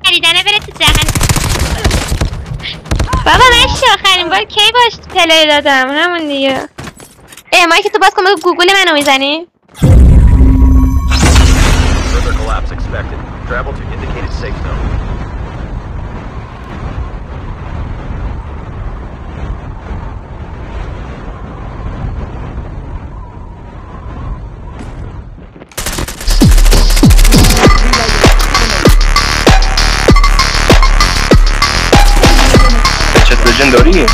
خریدنه بره تو دهن. بابا من چی آخرین بار کی باش پلی دادم؟ همون دیگه. مایک تو باز کن بگو گوگل منو میزنی؟ Further collapse expected. Travel to indicated safe zone. چه لژندری